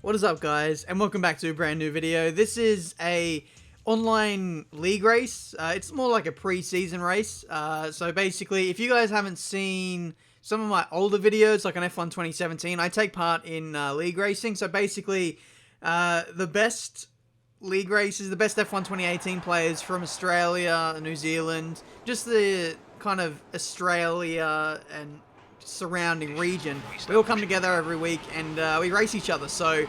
What is up, guys, and welcome back to a brand new video. This is a online league race. It's more like a pre-season race. So basically, if you guys haven't seen some of my older videos, like on F1 2017, I take part in league racing. So basically, the best league races, the best F1 2018 players from Australia, New Zealand, just the kind of Australia and surrounding region, we all come together every week and we race each other. So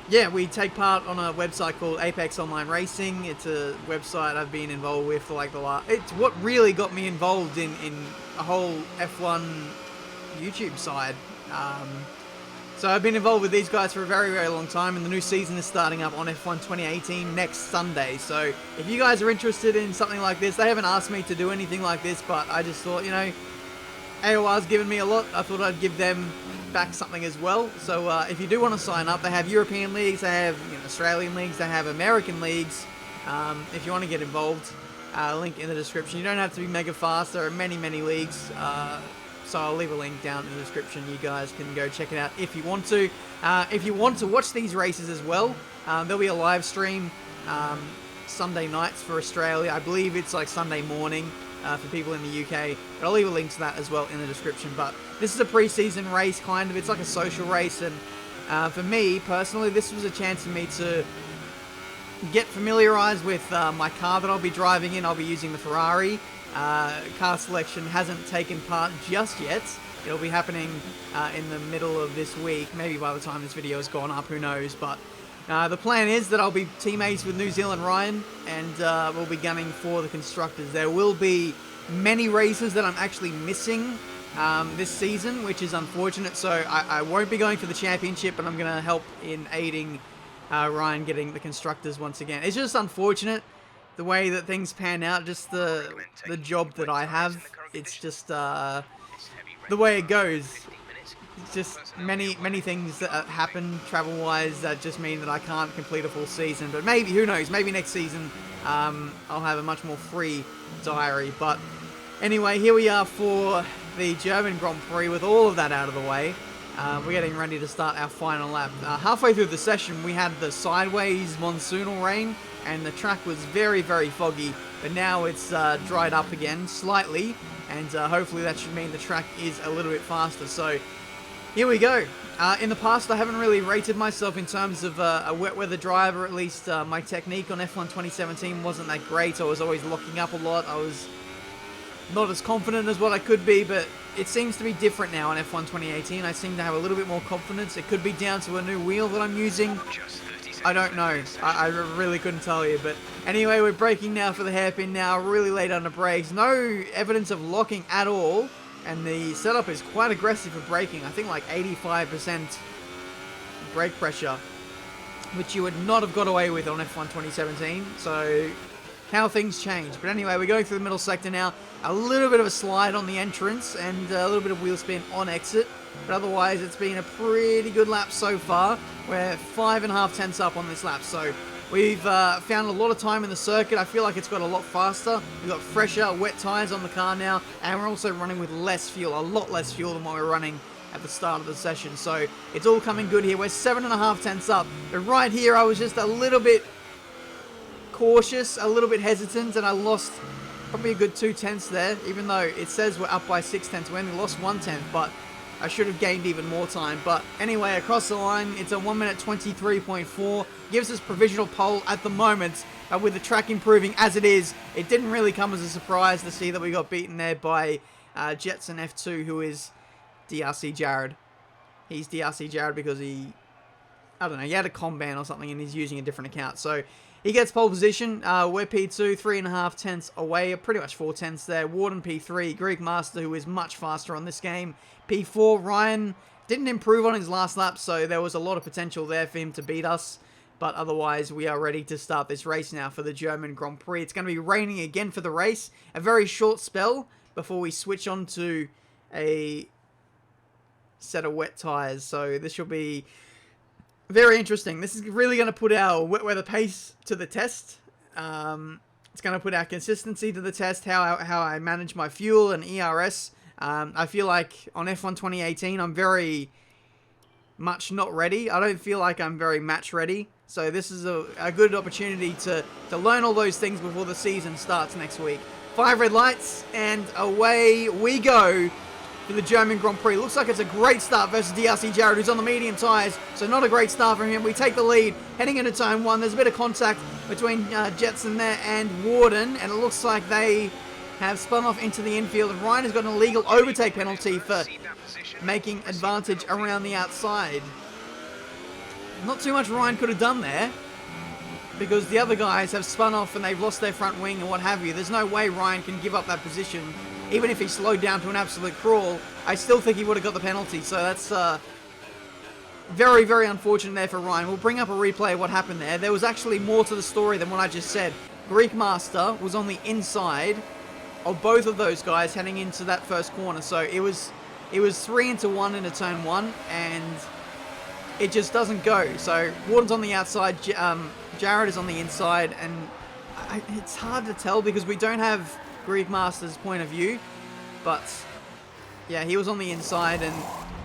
yeah, we take part on a website called Apex Online Racing. It's a website I've been involved with for like the last... It's what really got me involved in a whole F1 YouTube side. So I've been involved with these guys for a very, very long time, and the new season is starting up on F1 2018 next Sunday. So if you guys are interested in something like this, they haven't asked me to do anything like this, but I just thought, you know, AOR's given me a lot. I thought I'd give them back something as well. So if you do want to sign up, they have European leagues, they have Australian leagues, they have American leagues. If you want to get involved, link in the description. You don't have to be mega fast. There are many, many leagues. So I'll leave a link down in the description. You guys can go check it out if you want to. If you want to watch these races as well, there'll be a live stream Sunday nights for Australia. I believe it's like Sunday morning for people in the UK, but I'll leave a link to that as well in the description. But this is a pre-season race, kind of. It's like a social race, and for me personally, this was a chance for me to get familiarized with my car that I'll be driving in. I'll be using the Ferrari. Car selection hasn't taken part just yet. It'll be happening in the middle of this week, maybe by the time this video has gone up, who knows. But the plan is that I'll be teammates with New Zealand Ryan, and we'll be gunning for the constructors. There will be many races that I'm actually missing this season, which is unfortunate. So I won't be going for the championship, but I'm going to help in aiding Ryan getting the constructors once again. It's just unfortunate the way that things pan out, just the job that I have. It's just the way it goes. It's just many things that happen travel-wise that just mean that I can't complete a full season. But maybe, who knows, maybe next season I'll have a much more free diary. But anyway, here we are for the German Grand Prix with all of that out of the way. We're getting ready to start our final lap. Halfway through the session, we had the sideways monsoonal rain, and the track was very, very foggy. But now it's dried up again slightly, and hopefully that should mean the track is a little bit faster. So here we go. In the past, I haven't really rated myself in terms of a wet weather driver. At least my technique on F1 2017 wasn't that great. I was always locking up a lot. I was not as confident as what I could be, but it seems to be different now in F1 2018. I seem to have a little bit more confidence. It could be down to a new wheel that I'm using. I don't know. I really couldn't tell you. But anyway, we're braking now for the hairpin now. Really late on the brakes. No evidence of locking at all. And the setup is quite aggressive for braking. I think like 85% brake pressure, which you would not have got away with on F1 2017. So how things change. But anyway, we're going through the middle sector now. A little bit of a slide on the entrance and a little bit of wheel spin on exit. But otherwise, it's been a pretty good lap so far. We're 5.5 tenths up on this lap. So we've found a lot of time in the circuit. I feel like it's got a lot faster. We've got fresher, wet tyres on the car now. And we're also running with less fuel, a lot less fuel than what we were running at the start of the session. So it's all coming good here. We're 7.5 tenths up. But right here, I was just a little bit cautious, a little bit hesitant, and I lost probably a good 2 tenths there, even though it says we're up by 6 tenths. We only lost 1 tenth, but I should have gained even more time. But anyway, across the line, it's a 1 minute 23.4. Gives us provisional pole at the moment. With the track improving as it is, it didn't really come as a surprise to see that we got beaten there by Jetson F2, who is DRC Jared. He's DRC Jared because he had a com ban or something and he's using a different account. So he gets pole position. We're P2, 3.5 tenths away, pretty much 4 tenths there. Warden P3, Greek Master, who is much faster on this game, P4. Ryan didn't improve on his last lap, so there was a lot of potential there for him to beat us. But otherwise, we are ready to start this race now for the German Grand Prix. It's going to be raining again for the race. A very short spell before we switch on to a set of wet tyres. So this will be very interesting. This is really going to put our wet weather pace to the test. It's going to put our consistency to the test, how I manage my fuel and ERS. I feel like on F1 2018, I'm very much not ready. I don't feel like I'm very match ready. So this is a good opportunity to learn all those things before the season starts next week. 5 red lights, and away we go for the German Grand Prix. Looks like it's a great start versus DRC Jared, who's on the medium tyres, so not a great start from him. We take the lead, heading into turn 1. There's a bit of contact between Jetson there and Warden, and it looks like they have spun off into the infield, and Ryan has got an illegal overtake penalty for making advantage around the outside. Not too much Ryan could have done there, because the other guys have spun off and they've lost their front wing and what have you. There's no way Ryan can give up that position. Even if he slowed down to an absolute crawl, I still think he would have got the penalty. So that's very, very unfortunate there for Ryan. We'll bring up a replay of what happened there. There was actually more to the story than what I just said. Greek Master was on the inside of both of those guys heading into that first corner. So it was 3 into 1 into turn 1, and it just doesn't go. So Warden's on the outside, Jared is on the inside, and it's hard to tell because we don't have Greek Master's point of view. But yeah, he was on the inside, and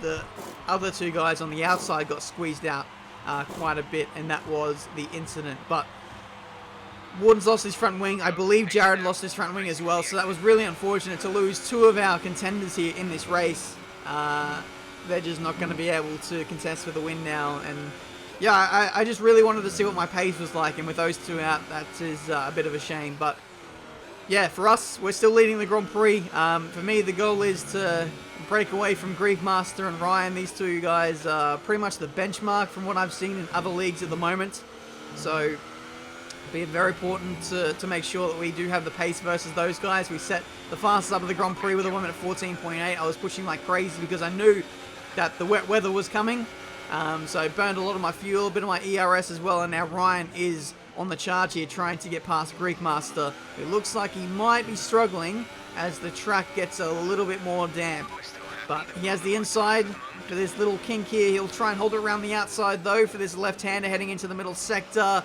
the other 2 guys on the outside got squeezed out quite a bit, and that was the incident. But Warden's lost his front wing. I believe Jared lost his front wing as well, so that was really unfortunate to lose 2 of our contenders here in this race. They're just not going to be able to contest for the win now. And yeah, I just really wanted to see what my pace was like, and with those 2 out, that is a bit of a shame. But yeah, for us, we're still leading the Grand Prix. For me, the goal is to break away from Greek Master and Ryan. These 2 guys are pretty much the benchmark from what I've seen in other leagues at the moment. So it'll be very important to make sure that we do have the pace versus those guys. We set the fastest up of the Grand Prix with a 1 minute 14.8. I was pushing like crazy because I knew that the wet weather was coming. So I burned a lot of my fuel, a bit of my ERS as well, and now Ryan is on the charge here trying to get past Greek Master. It looks like he might be struggling as the track gets a little bit more damp. But he has the inside for this little kink here. He'll try and hold it around the outside though for this left-hander heading into the middle sector.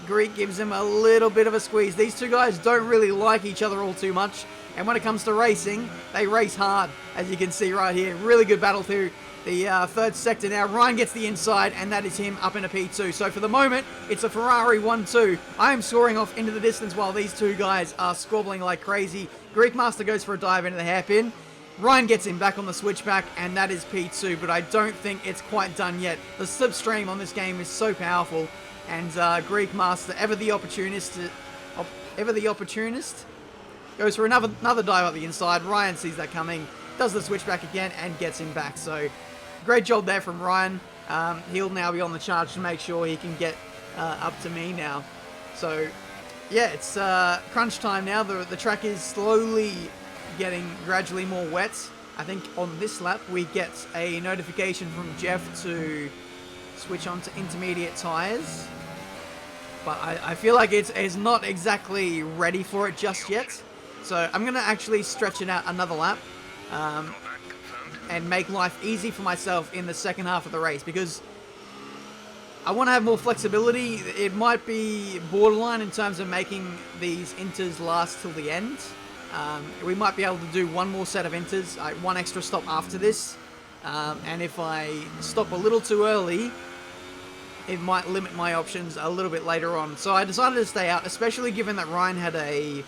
Greek gives him a little bit of a squeeze. These 2 guys don't really like each other all too much, and when it comes to racing, they race hard, as you can see right here. Really good battle through the 3rd sector now. Ryan gets the inside, and that is him up into P2. So for the moment, it's a Ferrari 1-2. I am soaring off into the distance while these 2 guys are squabbling like crazy. Greek Master goes for a dive into the hairpin. Ryan gets him back on the switchback, and that is P2, but I don't think it's quite done yet. The slipstream on this game is so powerful, and Greek Master, ever the opportunist, goes for another dive up the inside. Ryan sees that coming, does the switchback again, and gets him back. So great job there from Ryan. He'll now be on the charge to make sure he can get up to me now. So yeah, it's crunch time now. The track is slowly getting gradually more wet. I think on this lap we get a notification from Jeff to switch on to intermediate tyres. But I feel like it's not exactly ready for it just yet. So I'm going to actually stretch it out another lap and make life easy for myself in the second half of the race, because I want to have more flexibility. It might be borderline in terms of making these inters last till the end. We might be able to do 1 more set of inters, 1 extra stop after this. And if I stop a little too early, it might limit my options a little bit later on. So I decided to stay out, especially given that Ryan had a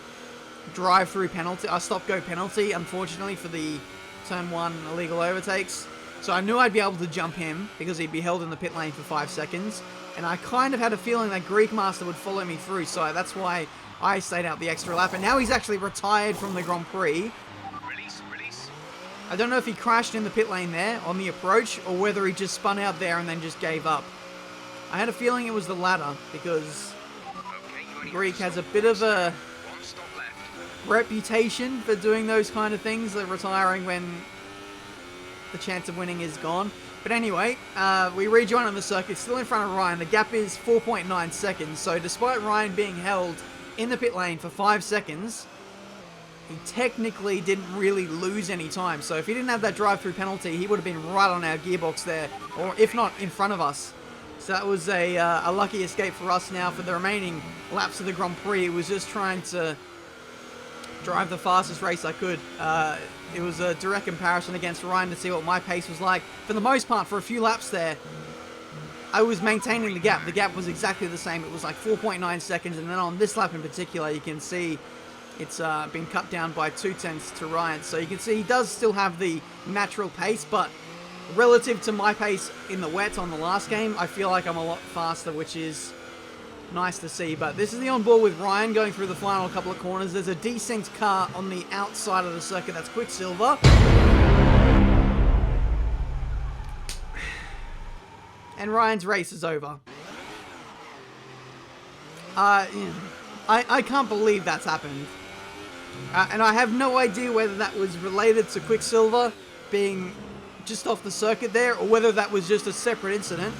drive-through penalty, a stop-go penalty, unfortunately, for the turn 1 illegal overtakes. So I knew I'd be able to jump him because he'd be held in the pit lane for 5 seconds. And I kind of had a feeling that Greek Master would follow me through, so that's why I stayed out the extra lap. And now he's actually retired from the Grand Prix. Release. I don't know if he crashed in the pit lane there on the approach, or whether he just spun out there and then just gave up. I had a feeling it was the latter, because Greek has a bit of a reputation for doing those kind of things, like retiring when the chance of winning is gone. But anyway, we rejoin on the circuit, still in front of Ryan. The gap is 4.9 seconds, so despite Ryan being held in the pit lane for 5 seconds, he technically didn't really lose any time. So if he didn't have that drive-through penalty, he would have been right on our gearbox there, or if not, in front of us. So that was a lucky escape for us now for the remaining laps of the Grand Prix. It was just trying to drive the fastest race I could. It was a direct comparison against Ryan to see what my pace was like. For the most part, for a few laps there, I was maintaining the gap. The gap was exactly the same. It was like 4.9 seconds, and then on this lap in particular, you can see it's been cut down by 0.2 to Ryan. So you can see he does still have the natural pace, but relative to my pace in the wet on the last game, I feel like I'm a lot faster, which is nice to see. But this is the onboard with Ryan going through the final couple of corners. There's a desynced car on the outside of the circuit. That's Quicksilver. And Ryan's race is over. I can't believe that's happened. And I have no idea whether that was related to Quicksilver being just off the circuit there, or whether that was just a separate incident.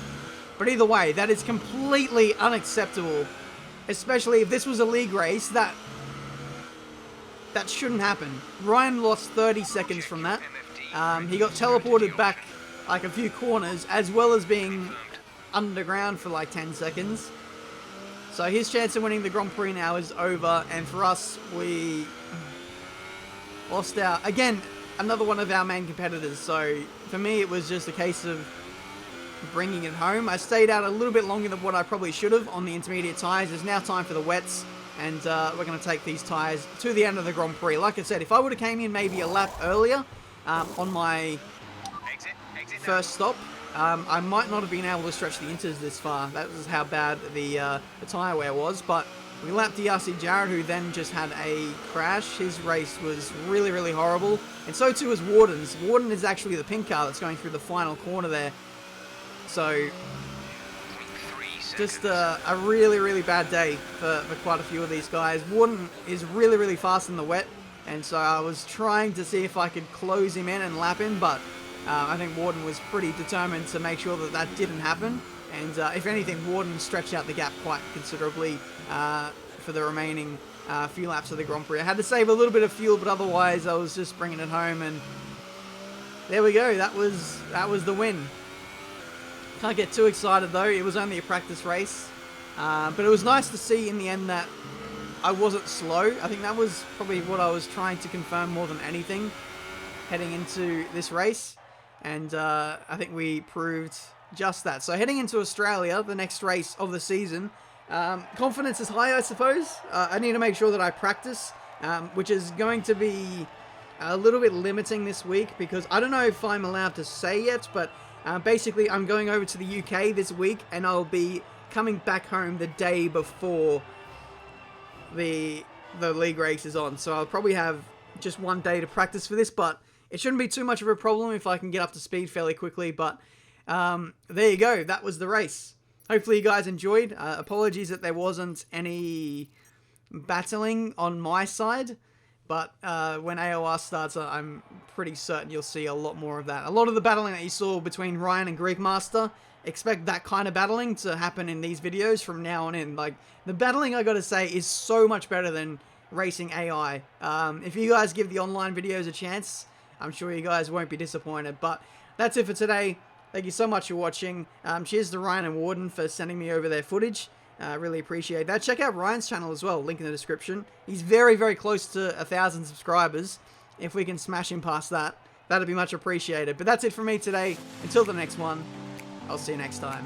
But either way, that is completely unacceptable. Especially if this was a league race, that shouldn't happen. Ryan lost 30 seconds from that. He got teleported back like a few corners, as well as being underground for like 10 seconds. So his chance of winning the Grand Prix now is over, and for us, we lost out. Again, another one of our main competitors, so for me it was just a case of bringing it home. I stayed out a little bit longer than what I probably should have on the intermediate tyres. It's now time for the wets, and we're going to take these tyres to the end of the Grand Prix. Like I said, if I would have came in maybe a lap earlier on my first stop, I might not have been able to stretch the inters this far. That was how bad the tyre wear was. But we lapped DRC Jared, who then just had a crash. His race was really, really horrible. And so too is Warden's. Warden is actually the pink car that's going through the final corner there. So just a really, really bad day for quite a few of these guys. Warden is really, really fast in the wet. And so I was trying to see if I could close him in and lap him, but I think Warden was pretty determined to make sure that that didn't happen. And if anything, Warden stretched out the gap quite considerably for the remaining few laps of the Grand Prix. I had to save a little bit of fuel, but otherwise I was just bringing it home. And there we go. That was the win. Can't get too excited though. It was only a practice race. But it was nice to see in the end that I wasn't slow. I think that was probably what I was trying to confirm more than anything heading into this race. And I think we proved just that. So heading into Australia, the next race of the season, confidence is high, I suppose. I need to make sure that I practice, which is going to be a little bit limiting this week, because I don't know if I'm allowed to say yet, but basically I'm going over to the UK this week, and I'll be coming back home the day before the league race is on. So I'll probably have just one day to practice for this, but it shouldn't be too much of a problem if I can get up to speed fairly quickly. But there you go. That was the race. Hopefully you guys enjoyed. Apologies that there wasn't any battling on my side. But when AOR starts, I'm pretty certain you'll see a lot more of that. A lot of the battling that you saw between Ryan and Greekmaster, expect that kind of battling to happen in these videos from now on in. Like, the battling, I gotta say, is so much better than racing AI. If you guys give the online videos a chance, I'm sure you guys won't be disappointed. But that's it for today. Thank you so much for watching. Cheers to Ryan and Warden for sending me over their footage. Really appreciate that. Check out Ryan's channel as well, link in the description. He's very, very close to 1,000 subscribers. If we can smash him past that, that'd be much appreciated. But that's it from me today. Until the next one, I'll see you next time.